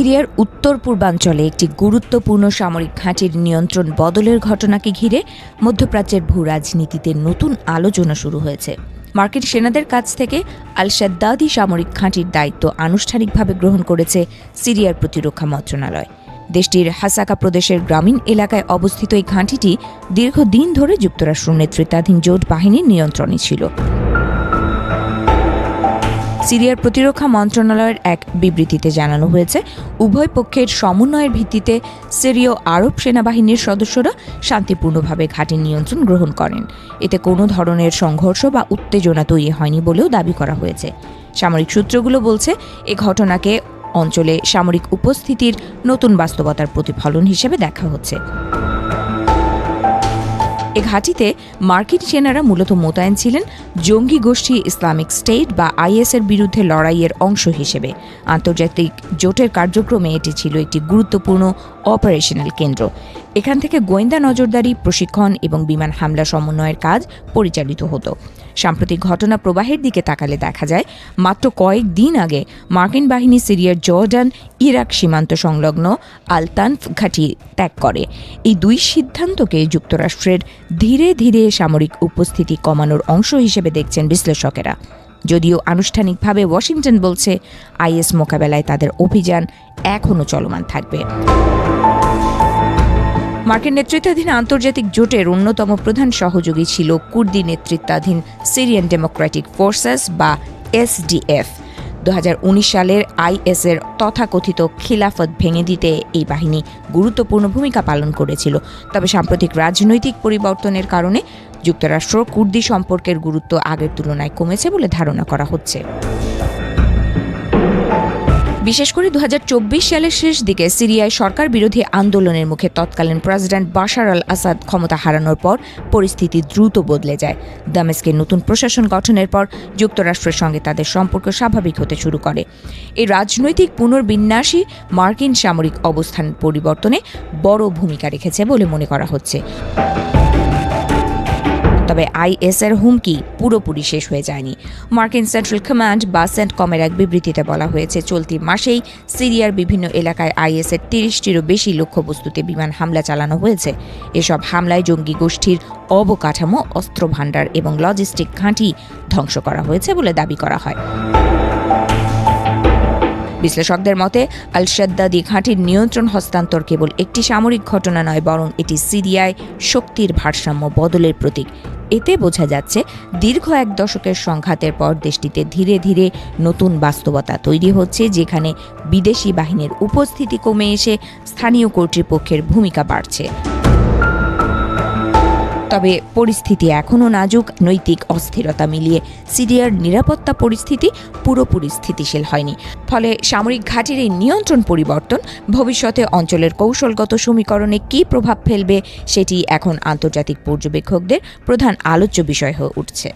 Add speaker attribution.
Speaker 1: সিরিয়ার উত্তর পূর্বাঞ্চলে একটি গুরুত্বপূর্ণ সামরিক ঘাঁটির নিয়ন্ত্রণ বদলের ঘটনাকে ঘিরে মধ্যপ্রাচ্যের ভূ রাজনীতিতে নতুন আলোচনা শুরু হয়েছে। মার্কিন সেনাদের কাছ থেকে আল শাদ্দাদি সামরিক ঘাঁটির দায়িত্ব আনুষ্ঠানিকভাবে গ্রহণ করেছে সিরিয়ার প্রতিরক্ষা মন্ত্রণালয়। দেশটির হাসাকা প্রদেশের গ্রামীণ এলাকায় অবস্থিত এই ঘাঁটিটি দীর্ঘদিন ধরে যুক্তরাষ্ট্র নেতৃত্বাধীন জোট বাহিনীর নিয়ন্ত্রণে ছিল। সিরিয়ার প্রতিরক্ষা মন্ত্রণালয়ের এক বিবৃতিতে জানানো হয়েছে, উভয় পক্ষের সমন্বয়ের ভিত্তিতে সিরীয় আরব সেনাবাহিনীর সদস্যরা শান্তিপূর্ণভাবে ঘাঁটির নিয়ন্ত্রণ গ্রহণ করেন। এতে কোনো ধরনের সংঘর্ষ বা উত্তেজনা তৈরি হয়নি বলেও দাবি করা হয়েছে। সামরিক সূত্রগুলো বলছে, এ ঘটনাকে অঞ্চলে সামরিক উপস্থিতির নতুন বাস্তবতার প্রতিফলন হিসেবে দেখা হচ্ছে। এ ঘাঁটিতে মার্কিন সেনারা মূলত মোতায়েন ছিলেন জঙ্গি গোষ্ঠী ইসলামিক স্টেট বা আইএসের বিরুদ্ধে লড়াইয়ের অংশ হিসেবে। আন্তর্জাতিক জোটের কার্যক্রমে এটি ছিল একটি গুরুত্বপূর্ণ অপারেশনাল কেন্দ্র। এখান থেকে গোয়েন্দা নজরদারি, প্রশিক্ষণ এবং বিমান হামলা সমন্বয়ের কাজ পরিচালিত হতো। সাম্প্রতিক ঘটনা প্রবাহের দিকে তাকালে দেখা যায়, মাত্র কয়েক দিন আগে মার্কিন বাহিনী সিরিয়ার জর্ডান ইরাক সীমান্ত সংলগ্ন আল তানফ ঘাঁটি ত্যাগ করে। এই দুই সিদ্ধান্তকে যুক্তরাষ্ট্রের ধীরে ধীরে সামরিক উপস্থিতি কমানোর অংশ হিসেবে দেখছেন বিশ্লেষকেরা। যদিও আনুষ্ঠানিকভাবে ওয়াশিংটন বলছে, আইএস মোকাবেলায় তাদের অভিযান এখনও চলমান থাকবে। মার্কিন নেতৃত্বাধীন আন্তর্জাতিক জোটের অন্যতম প্রধান সহযোগী ছিল কুর্দি নেতৃত্বাধীন সিরিয়ান ডেমোক্রেটিক ফোর্সেস বা এসডিএফ। 2019 সালের আইএসের তথাকথিত খিলাফত ভেঙে দিতে এই বাহিনী গুরুত্বপূর্ণ ভূমিকা পালন করেছিল। তবে সাম্প্রতিক রাজনৈতিক পরিবর্তনের কারণে যুক্তরাষ্ট্র কুর্দি সম্পর্কের গুরুত্ব আগের তুলনায় কমেছে বলে ধারণা করা হচ্ছে। বিশেষ করে 2024 সালের শেষ দিকে সিরিয়ায় সরকার বিরোধী আন্দোলনের মুখে তৎকালীন প্রেসিডেন্ট বাশার আল আসাদ ক্ষমতা হারানোর পর পরিস্থিতি দ্রুত বদলে যায়। দামেস্কের নতুন প্রশাসন গঠনের পর যুক্তরাষ্ট্রের সঙ্গে তাদের সম্পর্ক স্বাভাবিক হতে শুরু করে। এই রাজনৈতিক পুনর্বিন্যাসই মার্কিন সামরিক অবস্থান পরিবর্তনে বড় ভূমিকা রেখেছে বলে মনে করা হচ্ছে। তবে আইএসের হুমকি পুরোপুরি শেষ হয়ে যায়নি। মার্কিন সেন্ট্রাল কমান্ড বা সেন্টকমের এক বিবৃতিতে বলা হয়েছে, চলতি মাসেই সিরিয়ার বিভিন্ন এলাকায় আইএসের 30টিরও বেশি লক্ষ্যবস্তুতে বিমান হামলা চালানো হয়েছে। এসব হামলায় জঙ্গি গোষ্ঠীর অবকাঠামো, অস্ত্র ভাণ্ডার এবং লজিস্টিক ঘাঁটি ধ্বংস করা হয়েছে বলে দাবি করা হয়। বিশ্লেষকদের মতে, আল শাদ্দাদি ঘাঁটির নিয়ন্ত্রণ হস্তান্তর কেবল একটি সামরিক ঘটনা নয়, বরং এটি সিরিয়ায় শক্তির ভারসাম্য বদলের প্রতীক। এতে বোঝা যাচ্ছে, দীর্ঘ এক দশকের সংঘাতের পর দেশটিতে ধীরে ধীরে নতুন বাস্তবতা তৈরি হচ্ছে, যেখানে বিদেশি বাহিনীর উপস্থিতি কমে এসে স্থানীয় কর্তৃপক্ষের ভূমিকা বাড়ছে। তবে পরিস্থিতি এখনও নাজুক। নৈতিক অস্থিরতা মিলিয়ে সিরিয়ার নিরাপত্তা পরিস্থিতি পুরোপুরি স্থিতিশীল হয়নি। ফলে সামরিক ঘাঁটির এই নিয়ন্ত্রণ পরিবর্তন ভবিষ্যতে অঞ্চলের কৌশলগত সমীকরণে কী প্রভাব ফেলবে, সেটি এখন আন্তর্জাতিক পর্যবেক্ষকদের প্রধান আলোচ্য বিষয় হয়ে উঠছে।